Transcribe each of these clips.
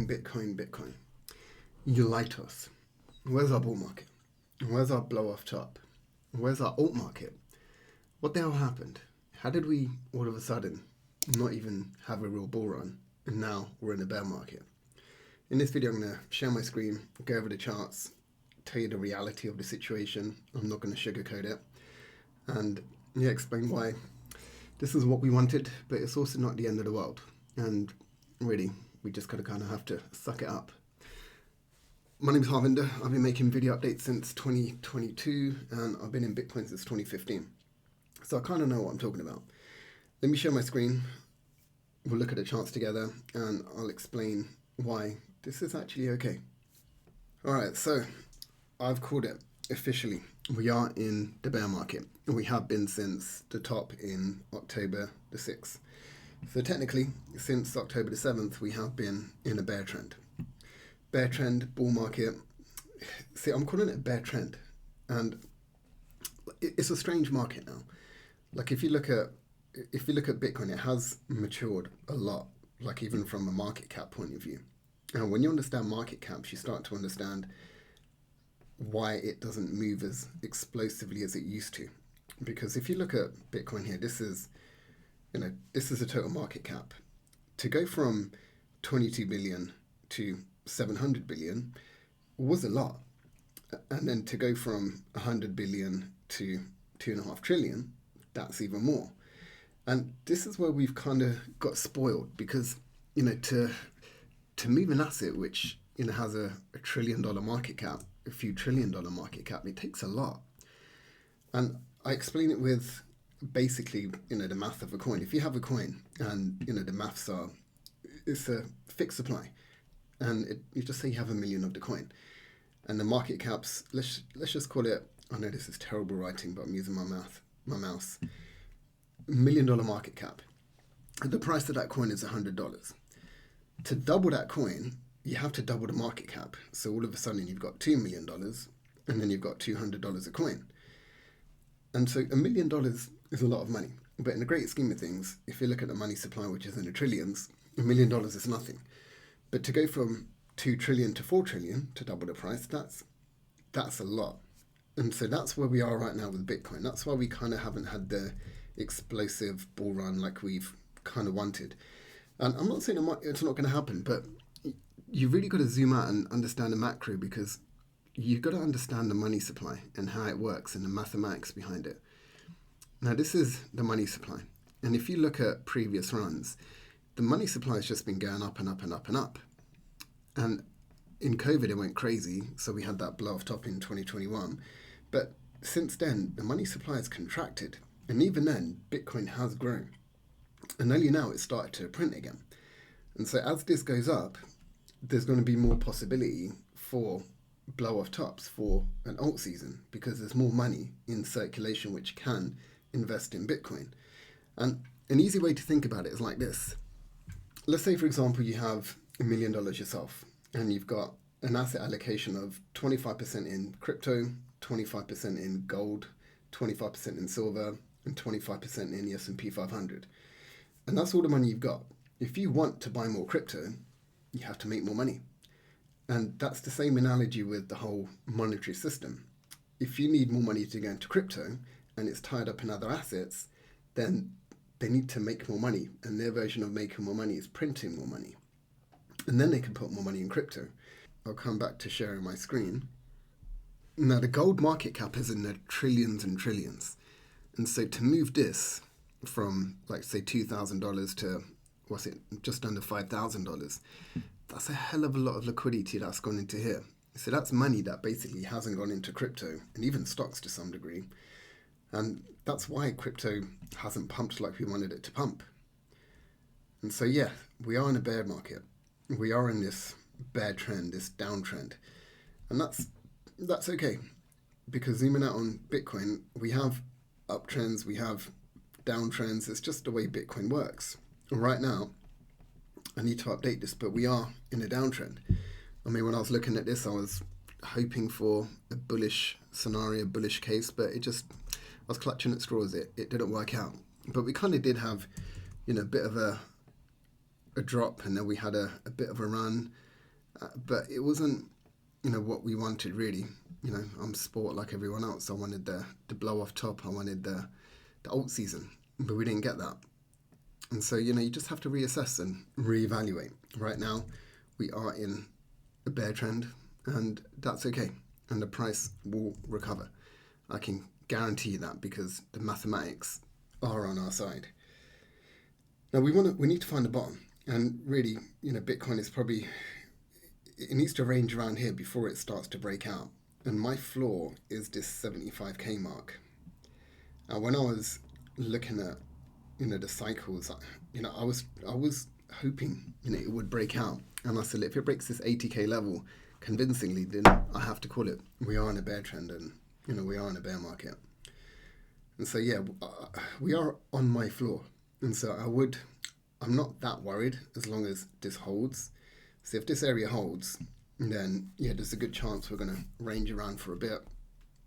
Bitcoin. You lie to us. Where's our bull market? Where's our blow off top? Where's our alt market? What the hell happened? How did we all of a sudden not even have a real bull run and now we're in a bear market? In this video I'm going to share my screen, go over the charts, tell you the reality of the situation. I'm not going to sugarcoat it and explain why this is what we wanted, but it's also not the end of the world. And really, we just gotta kind of have to suck it up. My name is Harvinder. I've been making video updates since 2022 and I've been in Bitcoin since 2015. So I kind of know what I'm talking about. Let me share my screen. We'll look at the charts together and I'll explain why this is actually okay. All right, so I've called it officially. We are in the bear market. We have been since the top in October the 6th. So technically, since October the 7th, we have been in a bear trend. Bear trend, bull market. See, I'm calling it a bear trend. And it's a strange market now. Like if you look at Bitcoin, it has matured a lot, like even from a market cap point of view. And when you understand market caps, you start to understand why it doesn't move as explosively as it used to. Because if you look at Bitcoin here, this is a total market cap. To go from 22 billion to 700 billion was a lot. And then to go from 100 billion to 2.5 trillion, that's even more. And this is where we've kind of got spoiled because, to move an asset which, has a $1 trillion market cap, a few $1 trillion market cap, it takes a lot. And I explain it with basically, the math of a coin. If you have a coin and, the maths are, it's a fixed supply. And you just say you have 1 million of the coin. And the market caps, let's just call it, I know this is terrible writing, but I'm using my mouse. $1 million market cap. The price of that coin is $100. To double that coin, you have to double the market cap. So all of a sudden you've got $2 million and then you've got $200 a coin. And so $1 million is a lot of money. But in the great scheme of things, if you look at the money supply, which is in the trillions, $1 million is nothing. But to go from 2 trillion to 4 trillion to double the price, that's a lot. And so that's where we are right now with Bitcoin. That's why we kind of haven't had the explosive bull run like we've kind of wanted. And I'm not saying it's not going to happen, but you've really got to zoom out and understand the macro because you've got to understand the money supply and how it works and the mathematics behind it. Now, this is the money supply. And if you look at previous runs, the money supply has just been going up and up and up and up. And in COVID, it went crazy. So we had that blow off top in 2021. But since then, the money supply has contracted. And even then, Bitcoin has grown. And only now it's started to print again. And so as this goes up, there's going to be more possibility for blow off tops for an alt season because there's more money in circulation which can invest in Bitcoin. And an easy way to think about it is like this. Let's say, for example, you have $1 million yourself and you've got an asset allocation of 25% in crypto, 25% in gold, 25% in silver, and 25% in the S&P 500. And that's all the money you've got. If you want to buy more crypto, you have to make more money. And that's the same analogy with the whole monetary system. If you need more money to go into crypto and it's tied up in other assets, then they need to make more money. And their version of making more money is printing more money. And then they can put more money in crypto. I'll come back to sharing my screen. Now, the gold market cap is in the trillions and trillions. And so to move this from, like, say, $2,000 to, just under $5,000, that's a hell of a lot of liquidity that's gone into here. So that's money that basically hasn't gone into crypto and even stocks to some degree. And that's why crypto hasn't pumped like we wanted it to pump. And so, yeah, we are in a bear market. We are in this bear trend, this downtrend. And that's okay. Because zooming out on Bitcoin, we have uptrends, we have downtrends. It's just the way Bitcoin works. Right now, I need to update this, but we are in a downtrend. I mean, when I was looking at this, I was hoping for a bullish scenario, bullish case, but I was clutching at straws. It didn't work out. But we kind of did have, a bit of a drop, and then we had a bit of a run, But it wasn't, what we wanted really. I'm sport like everyone else. I wanted the blow off top. I wanted the alt season, but we didn't get that. And so, you just have to reassess and reevaluate. Right now, we are in a bear trend, and that's okay. And the price will recover. I can guarantee you that because the mathematics are on our side. Now we need to find the bottom, and really, Bitcoin is probably, it needs to range around here before it starts to break out. And my floor is this 75k mark. Now, when I was looking at the cycles, I was hoping it would break out, and I said if it breaks this 80k level convincingly, then I have to call it. We are in a bear trend, and we are in a bear market. And so we are on my floor, and so I'm not that worried as long as this holds. So if this area holds, then there's a good chance we're going to range around for a bit,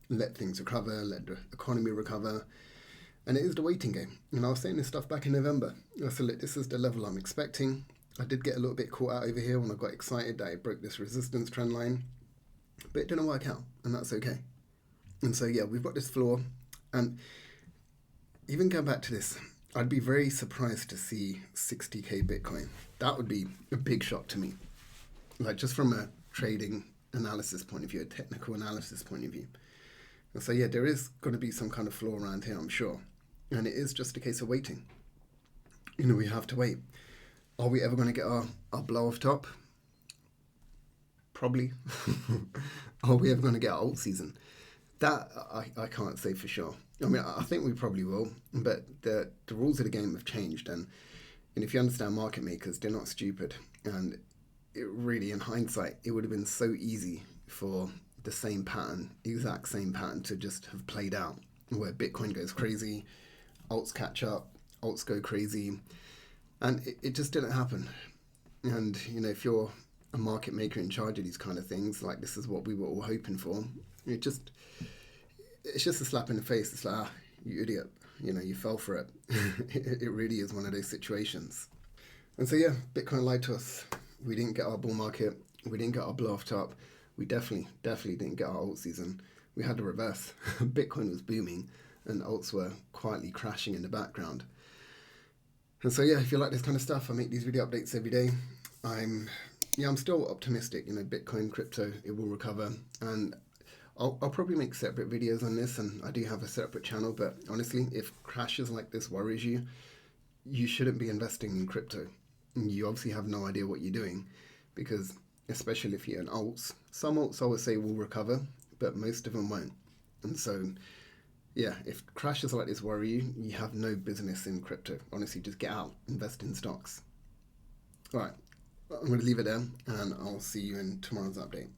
let things recover, let the economy recover. And it is the waiting game. I was saying this stuff back in November. I said, look, this is the level I'm expecting. I did get a little bit caught out over here when I got excited that it broke this resistance trend line. But it didn't work out, and that's okay. And so, we've got this floor. And even going back to this, I'd be very surprised to see 60k Bitcoin. That would be a big shock to me. Like just from a trading analysis point of view, a technical analysis point of view. And so, there is going to be some kind of floor around here, I'm sure. And it is just a case of waiting. We have to wait. Are we ever going to get our blow off top? Probably. Are we ever going to get our alt season? That I can't say for sure. I mean, I think we probably will, but the rules of the game have changed. And if you understand market makers, they're not stupid. And it really, in hindsight, it would have been so easy for the same pattern, exact same pattern, to just have played out, where Bitcoin goes crazy, alts catch up, alts go crazy, and it just didn't happen. And if you're a market maker in charge of these kind of things, like this is what we were all hoping for, it's just a slap in the face. It's like, you idiot, you fell for it. It really is one of those situations. And so Bitcoin lied to us. We didn't get our bull market, we didn't get our blow off top. We definitely didn't get our alt season. We had the reverse. Bitcoin was booming and alts were quietly crashing in the background. And so if you like this kind of stuff, I make these video updates every day. I'm still optimistic. Bitcoin, crypto, it will recover. And I'll probably make separate videos on this, and I do have a separate channel. But honestly, if crashes like this worries you, you shouldn't be investing in crypto. You obviously have no idea what you're doing, because especially if you're in alts. Some alts I would say will recover, but most of them won't. And so, if crashes like this worry you, you have no business in crypto. Honestly, just get out, invest in stocks. All right, I'm going to leave it there, and I'll see you in tomorrow's update.